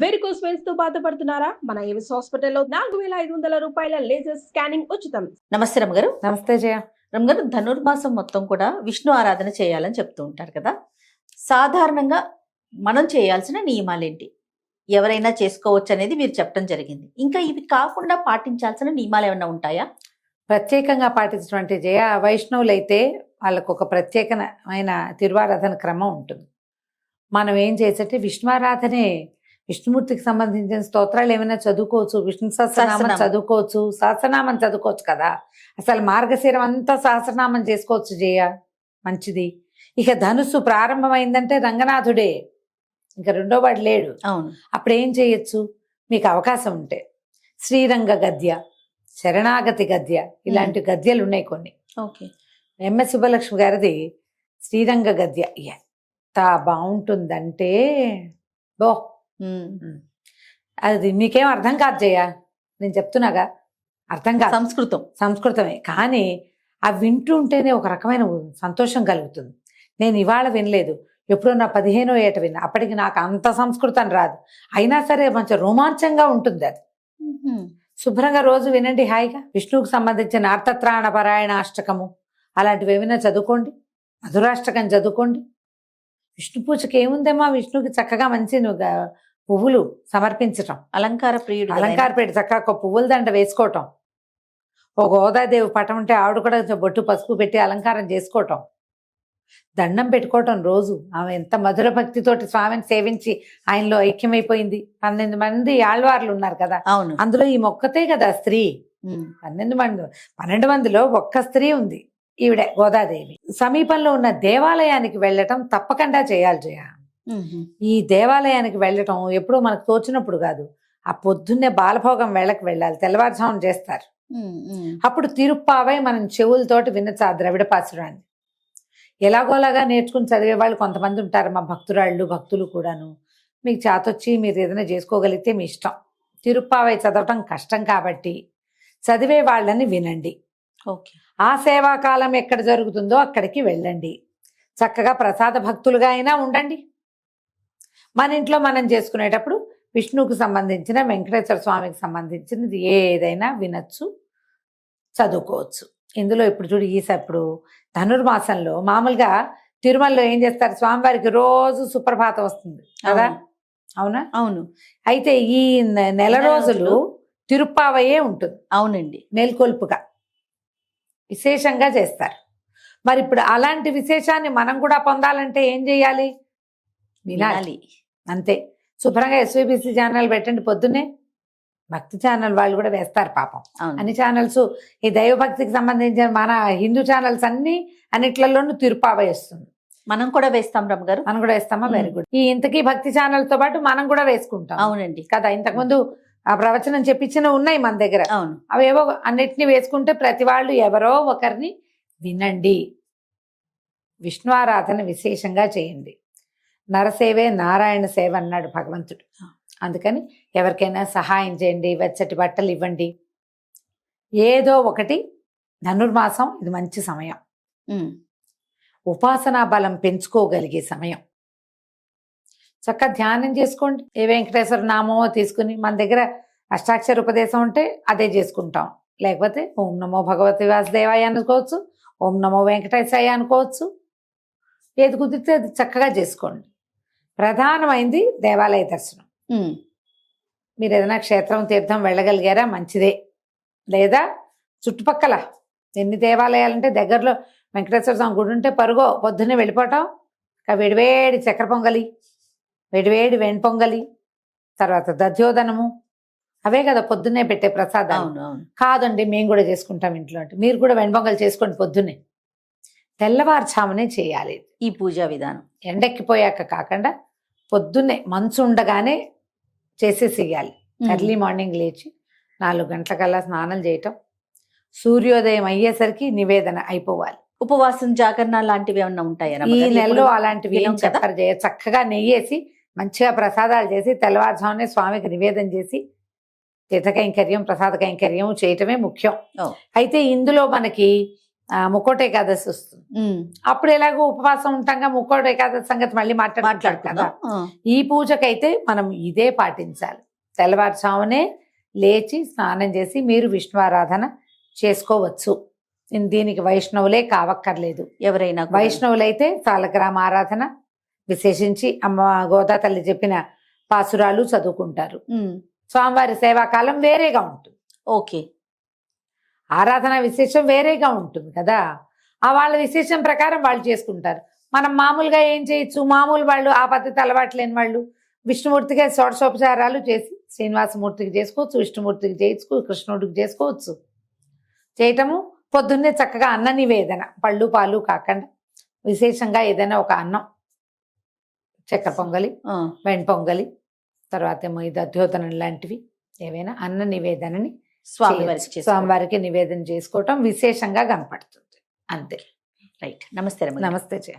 Varicose veins తో బాధపడుతున్నారా? మన ఏవిస్ హాస్పిటల్లో 4500 రూపాయల లేజర్ స్కానింగ్ ఉచితం. నమస్తే రమ్మగారు. నమస్తే జయ. రమ్మగారు, ధనుర్మాసం మొత్తం కూడా విష్ణు ఆరాధన చేయాలని చెప్తూ ఉంటారు కదా. సాధారణంగా మనం చేయాల్సిన నియమాలేంటి? ఎవరైనా చేసుకోవచ్చు అనేది మీరు చెప్పడం జరిగింది. ఇంకా ఇవి కాకుండా పాటించాల్సిన నియమాలు ఏమైనా ఉంటాయా? ప్రత్యేకంగా పాటించినటువంటి జయ, వైష్ణవులైతే వాళ్ళకు ఒక ప్రత్యేకమైన తిరువారాధన క్రమం ఉంటుంది. మనం ఏం చేసంటే విష్ణువారాధనే, విష్ణుమూర్తికి సంబంధించిన స్తోత్రాలు ఏమైనా చదువుకోవచ్చు, విష్ణు సహస్రనామం చదువుకోవచ్చు, సహస్రనామం చదువుకోవచ్చు కదా. అసలు మార్గశిరం అంతా సహస్రనామం చేసుకోవచ్చు జయ, మంచిది. ఇక ధనుస్సు ప్రారంభమైందంటే రంగనాథుడే, ఇంకా రెండో వాడు లేడు. అవును. అప్పుడు ఏం చేయొచ్చు, మీకు అవకాశం ఉంటే శ్రీరంగ గద్య, శరణాగతి గద్య, ఇలాంటి గద్యలు ఉన్నాయి కొన్ని. ఓకే. ఎంఎస్ సుబ్బలక్ష్మి గారిది శ్రీరంగ గద్య ఎంత బాగుంటుందంటే బో, అది మీకేం అర్థం కాదు జయ, నేను చెప్తున్నాగా, అర్థం కాదు. సంస్కృతమే, కానీ అవి వింటూ ఉంటేనే ఒక రకమైన సంతోషం కలుగుతుంది. నేను ఇవాళ వినలేదు, ఎప్పుడో నా 15వ ఏట విన్నా. అప్పటికి నాకు అంత సంస్కృతం రాదు, అయినా సరే మంచి రోమాంచంగా ఉంటుంది అది. శుభ్రంగా రోజు వినండి హాయిగా. విష్ణువుకు సంబంధించిన అర్థత్రాణ పారాయణ అష్టకము అలాంటివి ఏమైనా చదువుకోండి, మధురాష్టకం చదువుకోండి. విష్ణు పూజకి ఏముందేమో, విష్ణువుకి చక్కగా మంచి పువ్వులు సమర్పించటం, అలంకార ప్రియుడు చక్కగా ఒక పువ్వుల దండ వేసుకోవటం, ఒక గోదాదేవి పటం ఉంటే ఆవిడ కూడా బొట్టు పసుపు పెట్టి అలంకారం చేసుకోవటం, దండం పెట్టుకోవటం రోజు. ఆమె ఎంత మధుర భక్తితోటి స్వామిని సేవించి ఆయనలో ఐక్యమైపోయింది. 12 మంది ఆళ్వార్లు ఉన్నారు కదా, అవును, అందులో ఈ మొక్కతే కదా స్త్రీ. 12 మందిలో ఒక్క స్త్రీ ఉంది, ఈవిడే గోదాదేవి. సమీపంలో ఉన్న దేవాలయానికి వెళ్ళటం తప్పకుండా చేయాలి జయ. ఈ దేవాలయానికి వెళ్ళటం ఎప్పుడూ మనకు తోచినప్పుడు కాదు, ఆ పొద్దున్నే బాలభోగం వేళకు వెళ్ళాలి, తెల్లవారుజామున చేస్తారు. అప్పుడు తిరుప్పావై మనం చెవులతోటి వినొచ్చు ఆ ద్రవిడ పాసురాన్ని. ఎలాగోలాగా నేర్చుకుని చదివే వాళ్ళు కొంతమంది ఉంటారు, మా భక్తులు కూడాను. మీకు చేతొచ్చి మీరు ఏదైనా చేసుకోగలిగితే మీ ఇష్టం. తిరుప్పావై చదవటం కష్టం కాబట్టి చదివే వాళ్ళని వినండి. ఓకే. ఆ సేవాకాలం ఎక్కడ జరుగుతుందో అక్కడికి వెళ్ళండి. చక్కగా ప్రసాద భక్తులుగా అయినా ఉండండి. మన ఇంట్లో మనం చేసుకునేటప్పుడు విష్ణువుకు సంబంధించిన, వెంకటేశ్వర స్వామికి సంబంధించినది ఏదైనా వినొచ్చు, చదువుకోవచ్చు. ఇందులో ఇప్పుడు చూడు, ఇప్పుడు ధనుర్మాసంలో మామూలుగా తిరుమలలో ఏం చేస్తారు, స్వామివారికి రోజు సుప్రభాతం వస్తుంది కదా, అవునా? అవును. అయితే ఈ నెల రోజులు తిరుప్పావయే ఉంటుంది. అవునండి. మేల్కొల్పుగా విశేషంగా చేస్తారు. మరి ఇప్పుడు అలాంటి విశేషాన్ని మనం కూడా పొందాలంటే ఏం చేయాలి, వినాలి, అంతే. శుభ్రంగా ఎస్వీబీసీ ఛానల్ పెట్టండి, పొద్దున్నే భక్తి ఛానల్ వాళ్ళు కూడా వేస్తారు పాపం. అన్ని ఛానల్స్, ఈ దైవభక్తికి సంబంధించిన మన హిందూ ఛానల్స్ అన్నిట్లలోనూ తిరుప్పావై వస్తుంది. మనం కూడా వేస్తాం రమ్మగారు. మనం కూడా వేస్తామా? Very good. ఈ ఇంతకీ భక్తి ఛానల్ తో పాటు మనం కూడా వేసుకుంటాం. అవునండి కదా, ఇంతకుముందు ఆ ప్రవచనం చెప్పించిన ఉన్నాయి మన దగ్గర. అవును. అవేవో అన్నిటినీ వేసుకుంటే ప్రతి వాళ్ళు ఎవరో ఒకరిని వినండి. విష్ణువారాధన విశేషంగా చేయండి. నరసేవే నారాయణ సేవ అన్నాడు భగవంతుడు. అందుకని ఎవరికైనా సహాయం చేయండి, వెచ్చటి బట్టలు ఇవ్వండి, ఏదో ఒకటి. ధనుర్మాసం ఇది మంచి సమయం, ఉపాసనా బలం పెంచుకోగలిగే సమయం. చక్కగా ధ్యానం చేసుకోండి. ఏ వెంకటేశ్వర నామో తీసుకుని, మన దగ్గర అష్టాక్షర ఉపదేశం ఉంటే అదే చేసుకుంటాం, లేకపోతే ఓం నమో భగవతి వాసుదేవాయ అనుకోవచ్చు, ఓం నమో వెంకటేశాయ అనుకోవచ్చు. ఏది కుదిరితే అది చక్కగా చేసుకోండి. ప్రధానమైంది దేవాలయ దర్శనం. మీరు ఏదైనా క్షేత్రం, తీర్థం వెళ్ళగలిగారా మంచిదే, లేదా చుట్టుపక్కల ఎన్ని దేవాలయాలంటే దగ్గరలో వెంకటేశ్వర స్వామి గుడి ఉంటే పరుగో పొద్దున్నే వెళ్ళిపోవటం. వేడివేడి చక్కెర పొంగలి, వేడివేడి వెణ్పొంగలి, తర్వాత దధ్యోదనము, అవే కదా పొద్దున్నే పెట్టే ప్రసాదాలు. కాదండి మేము కూడా చేసుకుంటాం ఇంట్లో అంటే మీరు కూడా వెణ్పొంగలి చేసుకోండి పొద్దున్నే. తెల్లవారుజామునే చేయాలి ఈ పూజా విధానం. ఎండెక్కిపోయాక కాకుండా పొద్దున్నే మంచు ఉండగానే చేసేసేయాలి. ఎర్లీ మార్నింగ్ లేచి 4 గంటలకల్లా స్నానం చేయటం, సూర్యోదయం అయ్యేసరికి నివేదన అయిపోవాలి. ఉపవాసం, జాగరణ లాంటివి ఏమన్నా ఉంటాయా ఈ నెలలో? అలాంటివి ఏం చెప్పరు జయ. చక్కగా నెయ్యేసి మంచిగా ప్రసాదాలు చేసి తెల్లవారుజామునే స్వామికి నివేదన చేసి తీర్థ కైంకర్యం, ప్రసాద కైంకర్యం చేయటమే ముఖ్యం. అయితే ఇందులో మనకి ముక్కోటి ఏకాదశి వస్తుంది. అప్పుడు ఎలాగో ఉపవాసం ఉంటాగా ముక్కోటి ఏకాదశి సంగతి మళ్ళీ మాట్లాడుకుంటాం కదా. ఈ పూజకైతే మనం ఇదే పాటించాలి. తెల్లవారుజామునే లేచి స్నానం చేసి మీరు విష్ణు ఆరాధన చేసుకోవచ్చు. దీనికి వైష్ణవులే కావక్కర్లేదు. ఎవరైనా వైష్ణవులైతే సాలగ్రామ ఆరాధన విశేషించి అమ్మ గోదా తల్లి చెప్పిన పాసురాలు చదువుకుంటారు. స్వామివారి సేవాకాలం వేరేగా ఉంటుంది. ఓకే, ఆరాధన విశేషం వేరేగా ఉంటుంది కదా. ఆ వాళ్ళ విశేషం ప్రకారం వాళ్ళు చేసుకుంటారు. మనం మామూలుగా ఏం చేయొచ్చు, మామూలు వాళ్ళు ఆ పద్ధతి అలవాటు లేని వాళ్ళు విష్ణుమూర్తిగా షోడశోపచారాలు చేసి శ్రీనివాసమూర్తికి చేసుకోవచ్చు, విష్ణుమూర్తికి చేసుకోవచ్చు, కృష్ణుడికి చేసుకోవచ్చు. చేయటము పొద్దున్నే చక్కగా అన్న నివేదన, పళ్ళు పాలు కాకుండా విశేషంగా ఏదైనా ఒక అన్నం, చక్కెర పొంగలి, వెండి పొంగలి, తర్వాత ఏమో ఇది అద్యోతనం లాంటివి ఏవైనా అన్న నివేదనని స్వామివారికి నివేదన చేసుకోవటం విశేషంగా కనపడుతుంది. అంతే. రైట్. నమస్తే. నమస్తే జయ.